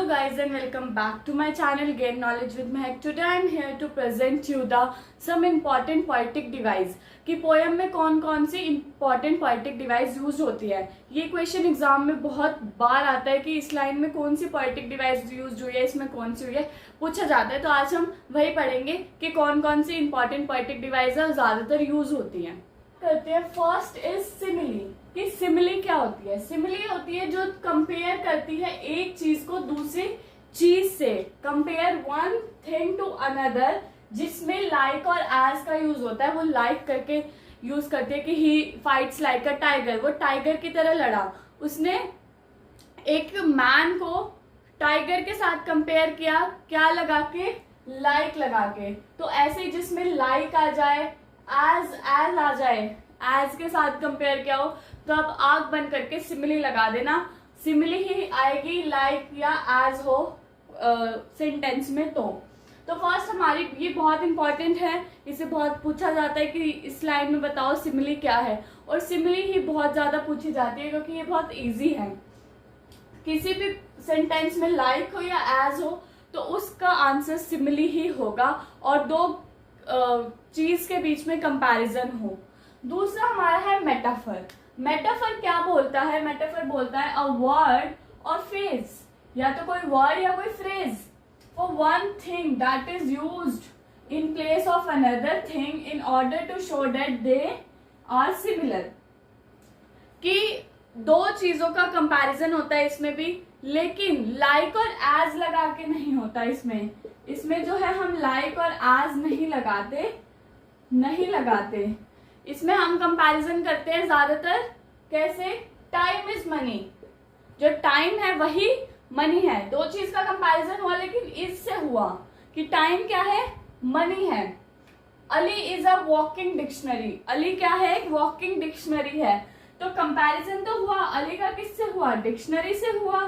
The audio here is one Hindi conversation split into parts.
guys and welcome back to my channel Gain Knowledge with Mehak. Today I am here to present you the some important poetic device कि पोएम में कौन कौन सी important poetic device यूज होती है। ये क्वेश्चन एग्जाम में बहुत बार आता है कि इस लाइन में कौन सी poetic device यूज हुई है, इसमें कौन सी हुई है, पूछा जाता है। तो आज हम वही पढ़ेंगे कि कौन कौन सी important poetic device है ज्यादातर यूज होती है। करते हैं। फर्स्ट इज सिमिली कि सिमिली क्या होती है। सिमिली होती है जो कंपेयर करती है एक चीज को दूसरी चीज से, compare one thing to another, जिसमें लाइक और एज का यूज होता है। वो लाइक करके यूज करती है कि he fights like a tiger, वो टाइगर की तरह लड़ा। उसने एक मैन को टाइगर के साथ कंपेयर किया, क्या लगा के, लाइक लगा के। तो ऐसे जिसमें लाइक आ जाए, एज आ जाए, एज के साथ कंपेयर किया हो, तो अब आंख बंद करके सिमिली लगा देना, सिमिली ही आएगी लाइक या एज हो सेंटेंस में। तो फर्स्ट हमारी ये बहुत इंपॉर्टेंट है, इसे बहुत पूछा जाता है कि इस लाइन में बताओ सिमिली क्या है, और सिमिली ही बहुत ज्यादा पूछी जाती है क्योंकि ये बहुत इजी है। किसी भी सेंटेंस में लाइक हो या एज हो तो उसका आंसर सिमिली ही होगा, और दो चीज के बीच में कंपैरिजन हो। दूसरा हमारा है मेटाफर। मेटाफर क्या बोलता है? मेटाफर बोलता है अ वर्ड और फ्रेज, या तो कोई वर्ड या कोई phrase, for one thing that is used in place of another thing in order to show that they are similar. कि दो चीजों का कंपैरिजन होता है इसमें भी, लेकिन लाइक और एज लगा के नहीं होता। इसमें जो है हम लाइक और एज नहीं लगाते। इसमें हम कंपैरिजन करते हैं ज्यादातर कैसे, टाइम इज मनी, जो टाइम है वही मनी है। दो चीज का कंपैरिजन हुआ लेकिन इससे हुआ कि टाइम क्या है, मनी है। Ali is a walking dictionary, Ali क्या है, एक वॉकिंग डिक्शनरी है। तो कंपैरिजन तो हुआ, अली का किससे हुआ, डिक्शनरी से हुआ।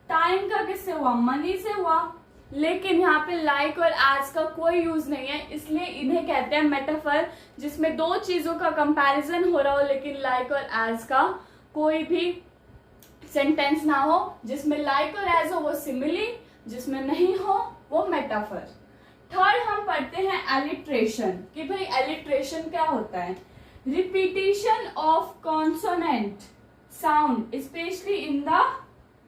टाइम का किससे हुआ, मनी से हुआ। लेकिन यहाँ पे लाइक और एज का कोई यूज नहीं है, इसलिए इन्हें कहते हैं मेटाफर, जिसमें दो चीजों का कंपैरिजन हो रहा हो लेकिन लाइक और एज का कोई भी सेंटेंस ना हो। जिसमें लाइक और एज हो वो सिमिली, जिसमें नहीं हो वो मेटाफर। थर्ड हम पढ़ते हैं एलिट्रेशन, कि भाई एलिट्रेशन क्या होता है। Repetition of consonant sound specially in the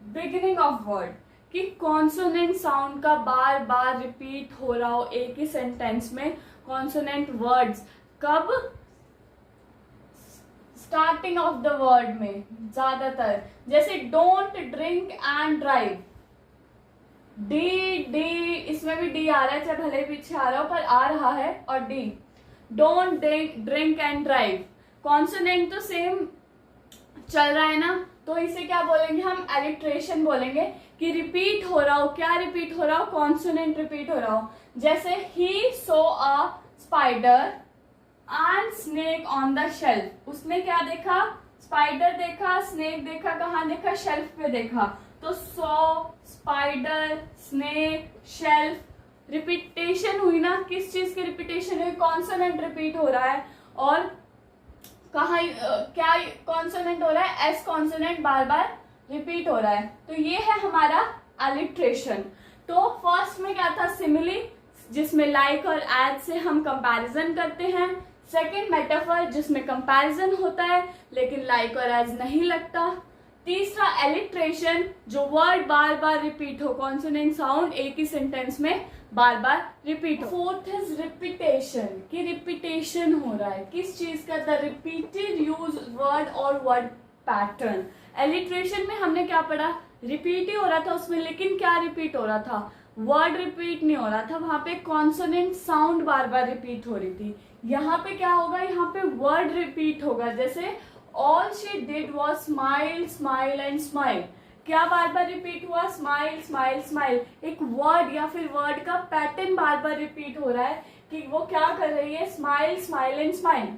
beginning of word, कि कॉन्सोनेंट साउंड का बार बार रिपीट हो रहा हो एक ही सेंटेंस में। कॉन्सोनेंट वर्ड्स कब, स्टार्टिंग ऑफ द वर्ड में ज्यादातर, जैसे don't drink and drive, D, इसमें भी डी आ रहा है, चाहे भले पीछे आ रहा हो पर आ रहा है। और D, don't drink and drive, consonant तो सेम चल रहा है ना, तो इसे क्या बोलेंगे हम, एलिट्रेशन बोलेंगे। कि रिपीट हो रहा हो, क्या रिपीट हो रहा हो, कॉन्सोनेंट रिपीट हो रहा हो। जैसे ही saw a spider and snake on the shelf, उसने क्या देखा, स्पाइडर देखा, स्नेक देखा, कहाँ देखा, शेल्फ पे देखा। तो सो, स्पाइडर, स्नेक, शेल्फ, रिपीटेशन हुई ना, किस चीज की रिपीटेशन हुई, कॉन्सोनेंट रिपीट हो रहा है। और कहाँ क्या कॉन्सोनेंट हो रहा है, एस कॉन्सोनेंट बार बार रिपीट हो रहा है। तो ये है हमारा एलिट्रेशन। तो फर्स्ट में क्या था, सिमिली, जिसमें लाइक और एज से हम कंपैरिजन करते हैं। सेकंड मेटाफर, जिसमें कंपैरिजन होता है लेकिन लाइक और एज नहीं लगता। तीसरा एलिट्रेशन, जो वर्ड बार बार रिपीट हो, कॉन्सोनेंट साउंड एक ही सेंटेंस में बार बार रिपीट हो। फोर्थ इज रिपीटेशन, कि रिपीटेशन हो रहा है किस चीज का, द रिपीटेड यूज वर्ड और वर्ड पैटर्न। एलिट्रेशन में हमने क्या पढ़ा, रिपीट ही हो रहा था उसमें, लेकिन क्या रिपीट हो रहा था, वर्ड रिपीट नहीं हो रहा था, वहां पे कॉन्सोनेंट साउंड बार बार रिपीट हो रही थी। यहाँ पे क्या होगा, यहाँ पे वर्ड रिपीट होगा। जैसे all she did was smile, smile and smile, क्या बार बार रिपीट हुआ, स्माइल, स्माइल, स्माइल। एक वर्ड या फिर वर्ड का पैटर्न बार बार रिपीट हो रहा है कि वो क्या कर रही है, स्माइल, स्माइल एंड स्माइल।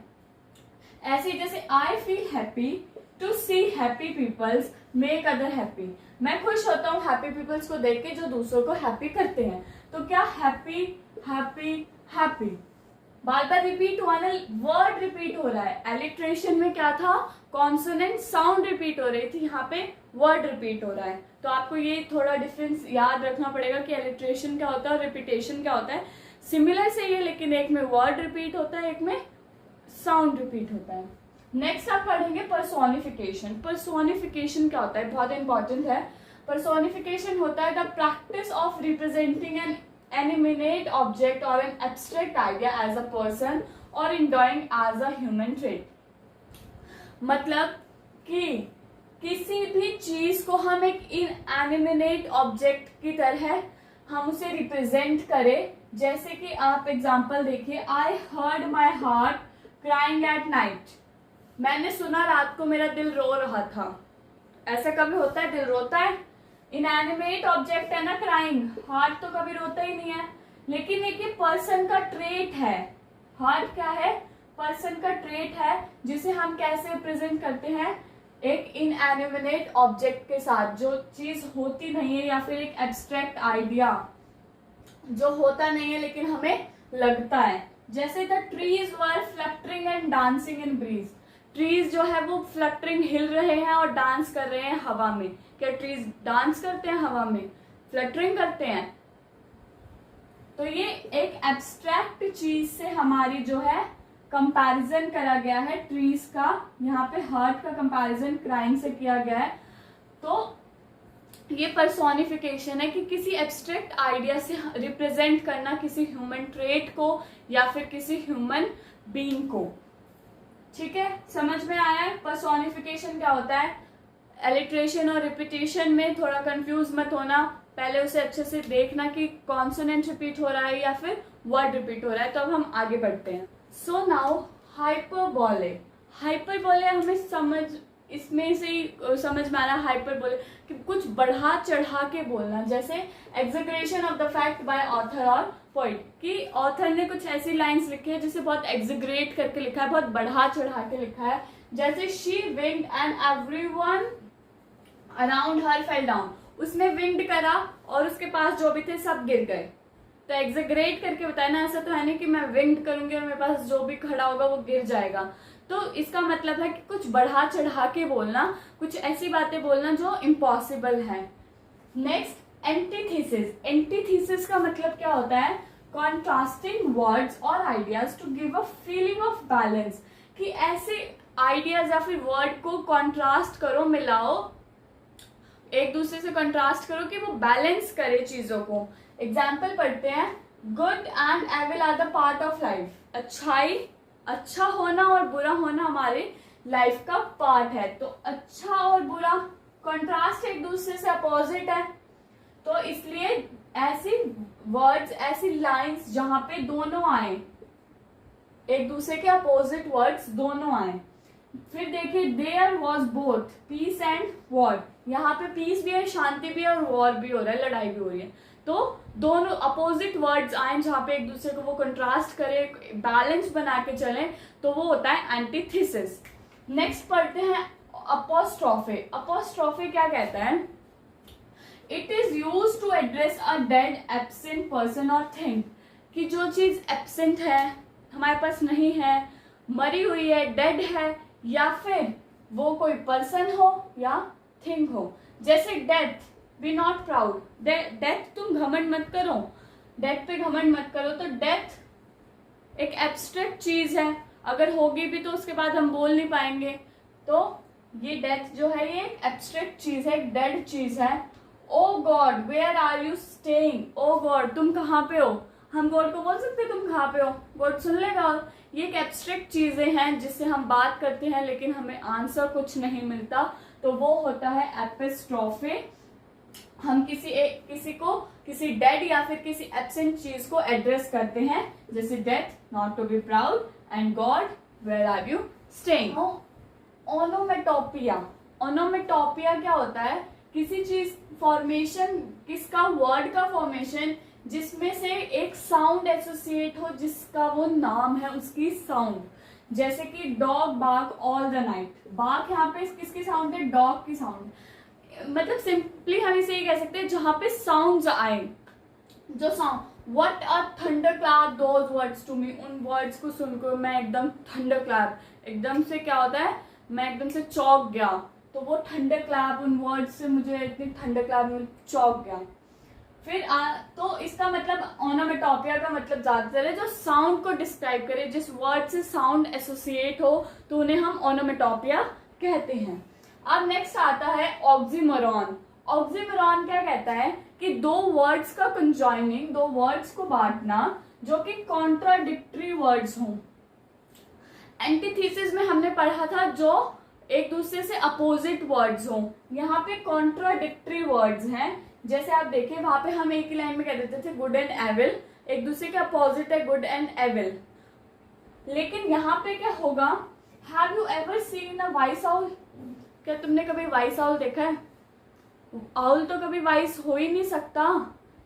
ऐसे जैसे I feel happy to see happy peoples make other happy, मैं खुश होता हूँ हैप्पी पीपल्स को देख के जो दूसरों को हैप्पी करते हैं। तो क्या हैप्पी, हैप्पी, हैप्पी, बार बार रिपीट हुआ ना, वर्ड रिपीट हो रहा है। एलिट्रेशन में क्या था, कॉन्सोनेंट साउंड रिपीट हो रही थी, यहाँ पे वर्ड रिपीट हो रहा है। तो आपको ये थोड़ा डिफरेंस याद रखना पड़ेगा कि एलिट्रेशन क्या होता है और रिपीटेशन क्या होता है। सिमिलर से ये, लेकिन एक में वर्ड रिपीट होता है, एक में साउंड रिपीट होता है। नेक्स्ट आप पढ़ेंगे पर्सोनिफिकेशन। पर्सोनिफिकेशन क्या होता है, बहुत इंपॉर्टेंट है। पर्सोनिफिकेशन होता है the practice of representing an animate object और an abstract idea as a person और enjoying as a human trait. मतलब कि किसी भी चीज को हम एक इनएनिमेट ऑब्जेक्ट की तरह हम उसे रिप्रेजेंट करें। जैसे कि आप एग्जांपल देखिए, I heard my heart crying at night. मैंने सुना रात को मेरा दिल रो रहा था। ऐसा कभी होता है, दिल रोता है? इनएनिमेट ऑब्जेक्ट है ना क्राइंग, हार्ट तो कभी रोता ही नहीं है। लेकिन एक पर्सन का ट्रेट है, हार्ट क्या है, पर्सन का ट्रेट है, जिसे हम कैसे रिप्रेजेंट करते हैं, एक इनएनिमेट ऑब्जेक्ट के साथ, जो चीज होती नहीं है, या फिर एक एब्स्ट्रैक्ट आइडिया जो होता नहीं है लेकिन हमें लगता है। जैसे the trees were fluttering and dancing in breeze. Trees जो है वो फ्लक्टरिंग हिल रहे हैं और डांस कर रहे हैं हवा में। क्या ट्रीज डांस करते हैं हवा में, फ्लक्टरिंग करते हैं? तो ये एक एब्स्ट्रैक्ट चीज से हमारी जो है कंपैरिजन करा गया है ट्रीज का। यहाँ पे हार्ट का कंपैरिजन क्राइंग से किया गया है। तो ये पर्सोनिफिकेशन है कि किसी एब्स्ट्रैक्ट आइडिया से रिप्रेजेंट करना किसी ह्यूमन ट्रेट को या फिर किसी ह्यूमन बीइंग को। ठीक है, समझ में आया है पर्सोनिफिकेशन क्या होता है? एलिट्रेशन और रिपीटेशन में थोड़ा कंफ्यूज मत होना, पहले उसे अच्छे से देखना कि कॉन्सोनेंट रिपीट हो रहा है या फिर वर्ड रिपीट हो रहा है। तो अब हम आगे बढ़ते हैं। So now hyperbole. हाइपरबोले हमें समझ, इसमें से ही समझ में आ रहा है हाइपरबोले कि कुछ बढ़ा चढ़ा के बोलना। जैसे exaggeration of the fact by author और पोइट, कि ऑथर ने कुछ ऐसी लाइंस लिखी है जिसे बहुत एग्जेगरेट करके लिखा है, बहुत बढ़ा चढ़ा के लिखा है। जैसे she winged and everyone around her fell down. उसने विंड करा और उसके पास जो भी थे सब गिर गए। तो एग्जेगरेट करके बताया ना, ऐसा तो है नहीं कि मैं विंड करूंगी और मेरे पास जो भी खड़ा होगा वो गिर जाएगा। तो इसका मतलब है कि कुछ बढ़ा चढ़ा के बोलना, कुछ ऐसी बातें बोलना जो इम्पॉसिबल है। Next antithesis. एंटीथीसिस का मतलब क्या होता है? कॉन्ट्रास्टिंग वर्ड्स और ideas to give a feeling of balance. कि ऐसे आइडियाज या फिर वर्ड को कॉन्ट्रास्ट करो, मिलाओ, एक दूसरे से कंट्रास्ट करो कि वो बैलेंस करे चीजों को। एग्जाम्पल पढ़ते हैं। Good and evil are the part of life. अच्छाई, अच्छा होना और बुरा होना हमारे लाइफ का पार्ट है। तो अच्छा और बुरा कंट्रास्ट एक दूसरे से अपोजिट है। तो इसलिए ऐसी वर्ड्स, ऐसी लाइंस जहां पे दोनों आए, एक दूसरे के अपोजिट वर्ड्स दोनों आए। फिर देखिए, there was both peace and war. यहाँ पे पीस भी है, शांति भी है और वॉर भी हो रहा है, लड़ाई भी हो रही है। तो दोनों अपोजिट वर्ड्स आए जहां पे एक दूसरे को वो कंट्रास्ट करे, बैलेंस बना के चले, तो वो होता है एंटीथेसिस। नेक्स्ट पढ़ते हैं अपोस्ट्रोफे। अपोस्ट्रोफे क्या कहता है? It is use to address a dead absent person और थिंग। कि जो चीज एब्सेंट है, हमारे पास नहीं है, मरी हुई है, डेड है, या फिर वो कोई पर्सन हो या थिंग हो। जैसे death, be not proud. Death, तुम घमंड मत करो, डेथ पे घमंड मत करो। तो डेथ एक एब्स्ट्रैक्ट चीज है, अगर होगी भी तो उसके बाद हम बोल नहीं पाएंगे। तो ये डेथ जो है ये एक एब्स्ट्रैक्ट चीज है, एक डेड चीज है। Oh God where are you staying. Oh God, तुम कहाँ पे हो? हम गॉड को बोल सकते तुम कहाँ पे हो, गॉड सुन लेगा। ये एक एब्स्ट्रैक्ट चीजें हैं जिससे हम बात करते हैं लेकिन हमें आंसर कुछ नहीं मिलता, तो वो होता है एपिस्ट्रोफे। हम किसी को, किसी डेड या फिर किसी एब्सेंट चीज को एड्रेस करते हैं, जैसे death, not to be proud, and God, where are you staying. Onomatopoeia. Onomatopoeia क्या होता है? किसी चीज फॉर्मेशन, किसका, वर्ड का फॉर्मेशन जिसमें से एक साउंड एसोसिएट हो, जिसका वो नाम है, उसकी साउंड। जैसे कि dog bark all the night. Bark यहाँ पे किसकी साउंड है? डॉग की साउंड। मतलब सिंपली हम इसे ये कह सकते हैं जहां पे साउंड्स आए, जो sound, what a thunder clap those words to me, उन वर्ड्स को सुनकर मैं एकदम थंडर क्लैप, एकदम से क्या होता है, मैं एकदम से चौंक गया। तो वो थंडर क्लैप, उन वर्ड्स से मुझे इतनी थंडर क्लैप में चौंक गया। फिर तो इसका मतलब ओनोमेटोपिया का मतलब ज्यादातर है जो साउंड को डिस्क्राइब करे, जिस वर्ड से साउंड एसोसिएट हो तो उन्हें हम ओनोमेटोपिया कहते हैं। अब नेक्स्ट आता है ऑक्सीमोरॉन। ऑक्सीमोरॉन क्या कहता है कि दो वर्ड्स का कंजॉइनिंग, दो वर्ड्स को बांटना जो कि कॉन्ट्राडिक्टरी वर्ड्स हों। एंटीथीसिस में हमने पढ़ा था जो एक दूसरे से अपोजिट वर्ड्स हों, यहाँ पे कॉन्ट्राडिक्टरी वर्ड्स हैं। जैसे आप देखें वहां पे हम एक ही लाइन में कह देते थे गुड एंड एविल, एक दूसरे के अपोजिट है गुड एंड एविल। लेकिन यहाँ पे क्या होगा, have you ever seen a vice owl, क्या तुमने कभी वाइस आउल देखा है? आउल तो कभी वाइस हो ही नहीं सकता।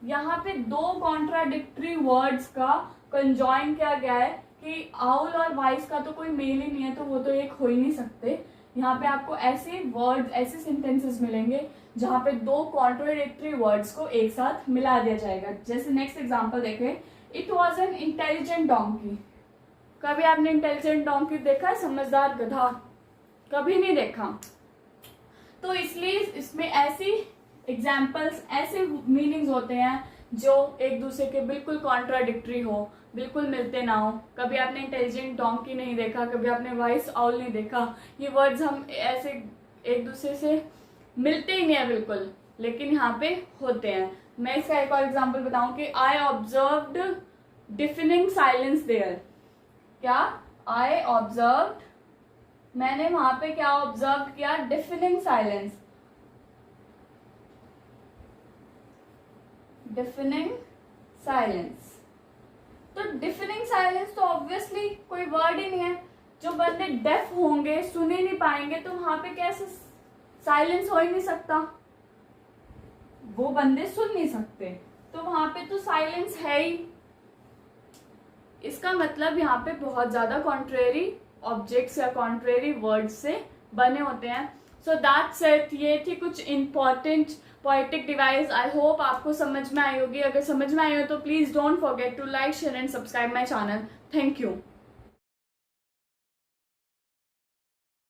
यहाँ पे दो कॉन्ट्राडिक्टरी वर्ड्स का कंजॉइन किया गया है कि आउल और वाइस का तो कोई मेल ही नहीं है, तो वो तो एक हो ही नहीं सकते। यहाँ पे आपको ऐसे वर्ड्स, ऐसे सेंटेंसेस मिलेंगे जहाँ पे दो कॉन्ट्राडिक्टरी वर्ड्स को एक साथ मिला दिया जाएगा। जैसे नेक्स्ट एग्जांपल देखें, it was an intelligent donkey. कभी आपने इंटेलिजेंट डोंकी देखा है? समझदार गधा कभी नहीं देखा। तो इसलिए इसमें ऐसी एग्जाम्पल्स, ऐसे मीनिंग्स होते हैं जो एक दूसरे के बिल्कुल कॉन्ट्राडिक्टरी हो, बिल्कुल मिलते ना हो। कभी आपने इंटेलिजेंट डोंकी नहीं देखा, कभी आपने वाइस आउल नहीं देखा। ये वर्ड्स हम ऐसे एक दूसरे से मिलते ही नहीं है बिल्कुल, लेकिन यहाँ पे होते हैं। मैं इसका एक और एग्जांपल बताऊं कि आई ऑब्जर्व्ड डिफनिंग साइलेंस देयर। क्या? आई ऑब्जर्व्ड, मैंने वहां पे क्या ऑब्जर्व किया? डिफनिंग साइलेंस। डिफनिंग साइलेंस, तो डिफनिंग साइलेंस तो ऑब्वियसली कोई वर्ड ही नहीं है। जो बंदे डेफ होंगे, सुन ही नहीं पाएंगे, तो वहां पे कैसे साइलेंस हो ही नहीं सकता, वो बंदे सुन नहीं सकते, तो वहां पे तो साइलेंस है ही। इसका मतलब यहाँ पे बहुत ज्यादा कॉन्ट्रेरी ऑब्जेक्ट्स या कॉन्ट्रेरी वर्ड्स से बने होते हैं। सो दैट्स इट, ये थी कुछ important poetic device. I hope आपको समझ में आई होगी। अगर समझ में आई हो तो please don't forget to like, share and subscribe my channel. Thank you.